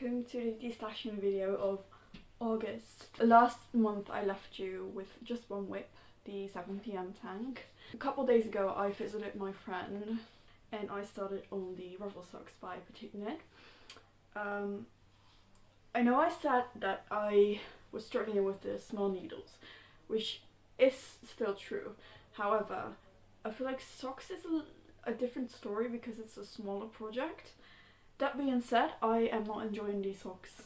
welcome to the destashing video of August. Last month I left you with just one whip, the 7 PM tank. A couple days ago I visited my friend and I started on the Ruffle socks by Petite Knit. I know I said that I was struggling with the small needles, which is still true. However, I feel like socks is a different story because it's a smaller project. That being said, I am not enjoying these socks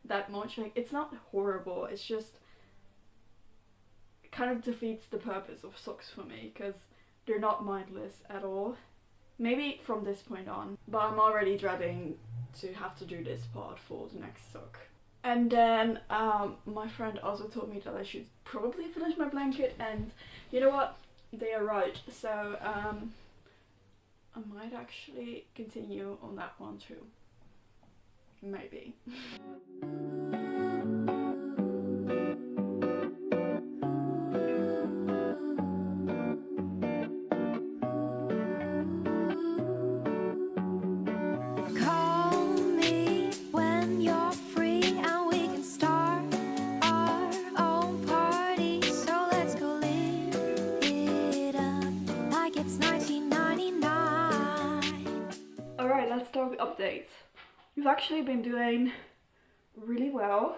that much. Like, it's not horrible, it's just it kind of defeats the purpose of socks for me because they're not mindless at all. Maybe from this point on, but I'm already dreading to have to do this part for the next sock. And then my friend also told me that I should probably finish my blanket, and you know what? They are right. So I might actually continue on that one too. Maybe. Let's start with updates. We've actually been doing really well.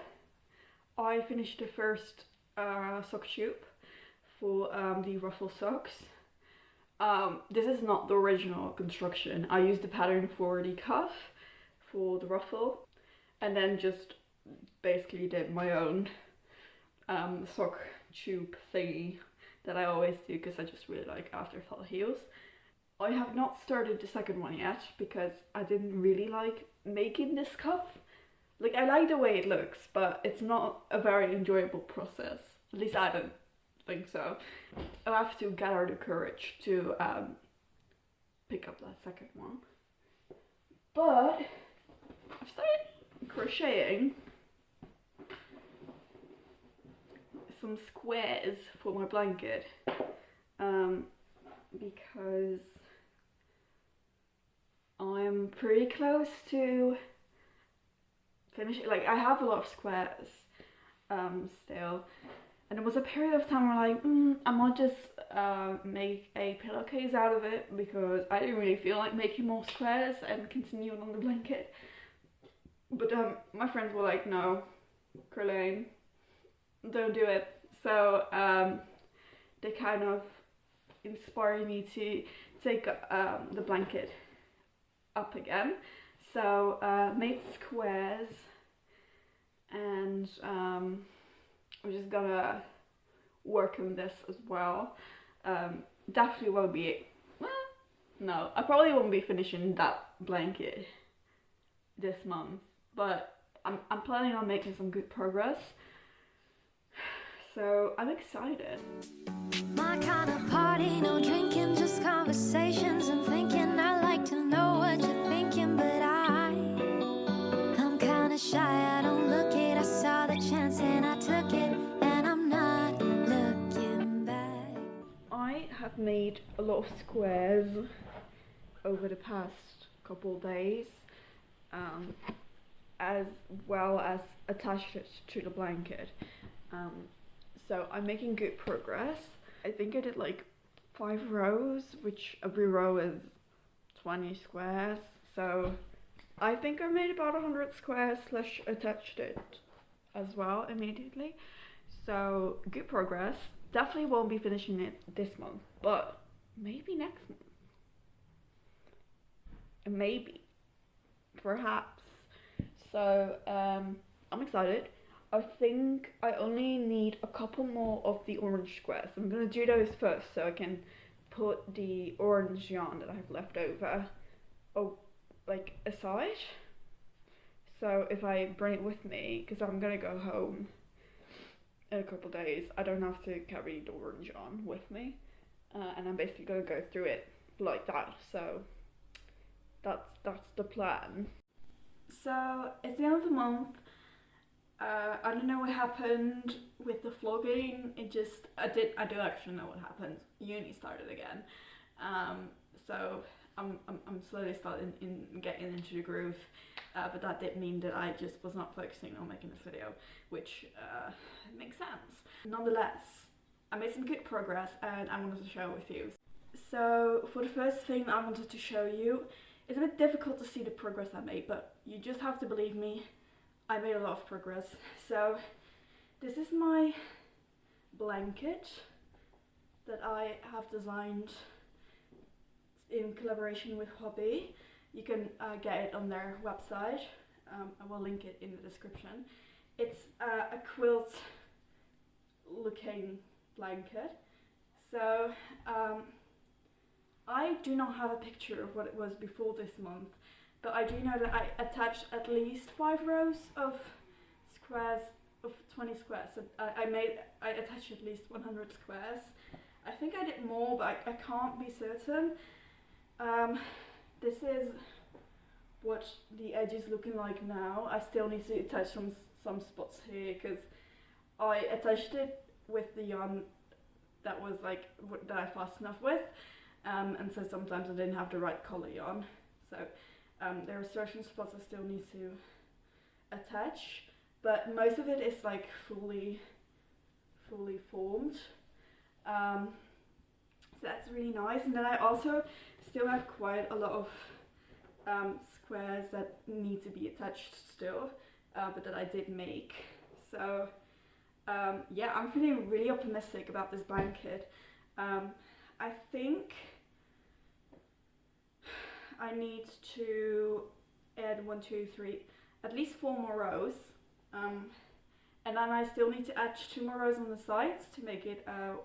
I finished the first sock tube for the Ruffle socks. This is not the original construction. I used the pattern for the cuff for the ruffle and then just basically did my own sock tube thingy that I always do because I just really like afterfall heels. I have not started the second one yet because I didn't really like making this cuff. Like, I like the way it looks, but it's not a very enjoyable process. At least I don't think so. I have to gather the courage to pick up that second one. But I've started crocheting some squares for my blanket because I'm pretty close to finishing. Like, I have a lot of squares still, and there was a period of time where like I might just make a pillowcase out of it because I didn't really feel like making more squares and continuing on the blanket. But my friends were like, no, Karlijn, don't do it. So they kind of inspired me to take the blanket up again. So made squares, and I'm just gonna work on this as well. Definitely won't be, well, no, I probably won't be finishing that blanket this month, but I'm planning on making some good progress. So I'm excited. My kind of party, no drinking, just conversations and thinking. I like to know what you're thinking, but I'm kind of shy. I don't look it. I saw the chance and I took it, and I'm not looking back. I have made a lot of squares over the past couple of days, as well as attached it to the blanket. So I'm making good progress. I think I did like 5 rows, which every row is 20 squares. So I think I made about 100 squares / attached it as well immediately. So good progress. Definitely won't be finishing it this month, but maybe next month. Maybe. Perhaps. So I'm excited. I think I only need a couple more of the orange squares. I'm gonna do those first so I can put the orange yarn that I have left over like aside. So if I bring it with me, because I'm gonna go home in a couple days, I don't have to carry the orange yarn with me, and I'm basically gonna go through it like that. So that's the plan. So it's the end of the month. I don't know what happened with the vlogging. I do actually know what happened. Uni started again. So I'm slowly starting getting into the groove, but that did mean that I just was not focusing on making this video, which makes sense. Nonetheless, I made some good progress and I wanted to share it with you. So for the first thing I wanted to show you, it's a bit difficult to see the progress I made, but you just have to believe me, I made a lot of progress. So this is my blanket that I have designed in collaboration with Hobby. You can get it on their website. I will link it in the description. It's a quilt looking blanket. So I do not have a picture of what it was before this month, but I do know that I attached at least 5 rows of squares, of 20 squares. So I attached at least 100 squares. I think I did more, but I can't be certain. This is what the edge is looking like now. I still need to attach some spots here because I attached it with the yarn that was like that I fastened off with, and so sometimes I didn't have the right color yarn. So there are certain spots I still need to attach, but most of it is like fully formed. So that's really nice. And then I also still have quite a lot of squares that need to be attached still, but that I did make. So yeah, I'm feeling really optimistic about this blanket. I think I need to add 1, 2, 3, at least 4 more rows. And then I still need to add 2 more rows on the sides to make it a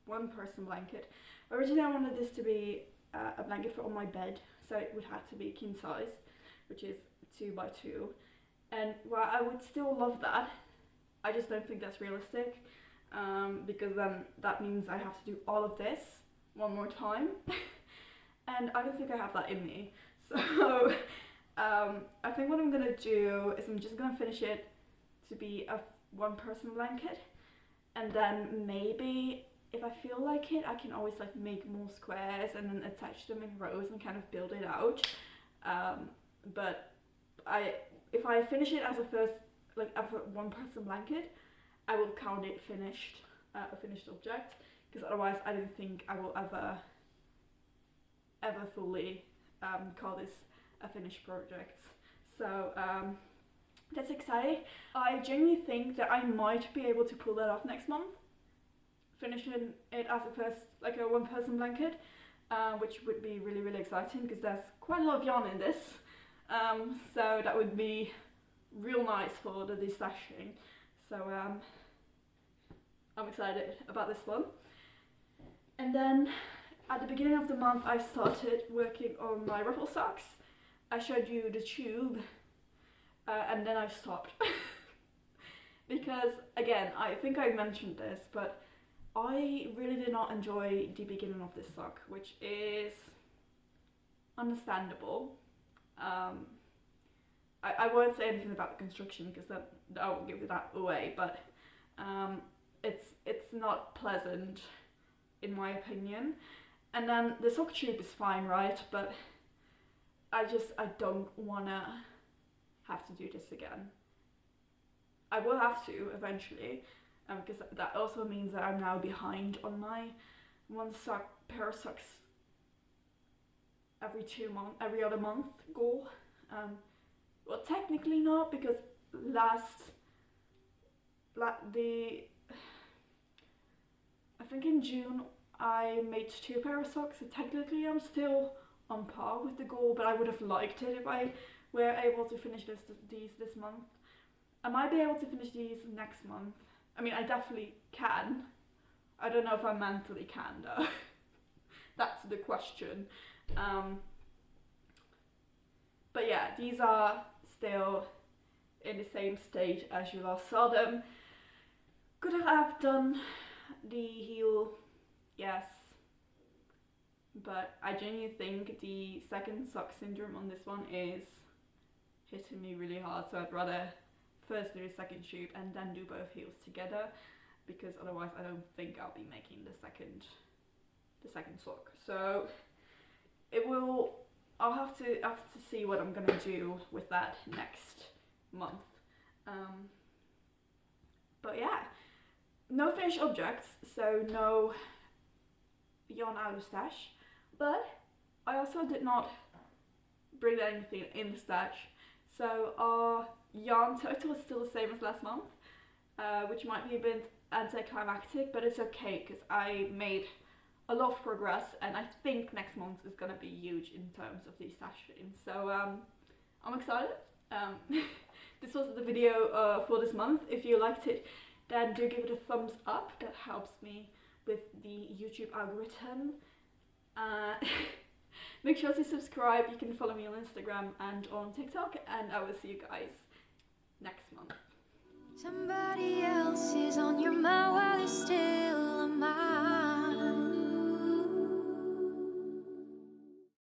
1-person blanket. Originally I wanted this to be a blanket for on my bed, so it would have to be king size, which is 2 by 2. And while I would still love that, I just don't think that's realistic, because then that means I have to do all of this one more time, and I don't think I have that in me. So I think what I'm gonna do is I'm just gonna finish it to be a 1-person blanket, and then maybe if I feel like it, I can always like make more squares and then attach them in rows and kind of build it out. But if I finish it as a first, like a 1-person blanket, I will count it finished, a finished object, because otherwise I don't think I will ever fully call this a finished project. So that's exciting. I genuinely think that I might be able to pull that off next month, finishing it as a first, like a 1-person blanket, which would be really, really exciting because there's quite a lot of yarn in this. So that would be real nice for the destashing. So I'm excited about this one. And then at the beginning of the month I started working on my Ruffle socks. I showed you the tube, and then I stopped. Because again, I think I mentioned this, but I really did not enjoy the beginning of this sock, which is understandable. I won't say anything about the construction because that I won't give that away, but it's not pleasant in my opinion. And then the sock tube is fine, right? But I don't wanna have to do this again. I will have to eventually, because that also means that I'm now behind on my pair of socks every other month goal. Well, technically not, because I think in June I made 2 pair of socks, so technically I'm still on par with the goal, but I would have liked it if I were able to finish these this month. I might be able to finish these next month. I mean, I definitely can. I don't know if I mentally can though. That's the question. But yeah, these are still in the same stage as you last saw them. Could I have done the heel? Yes. But I genuinely think the second sock syndrome on this one is hitting me really hard, so I'd rather first do the second tube and then do both heels together, because otherwise I don't think I'll be making the second sock. So it will I'll have to see what I'm gonna do with that next month. But yeah, no finished objects, so no yarn out of stash. But I also did not bring anything in the stash, so our yarn total is still the same as last month, which might be a bit anticlimactic, but it's okay because I made a lot of progress, and I think next month is gonna be huge in terms of these stash streams. So I'm excited. This was the video for this month. If you liked it, then do give it a thumbs up. That helps me with the YouTube algorithm. Make sure to subscribe. You can follow me on Instagram and on TikTok, and I will see you guys next month. Somebody else is on your mind while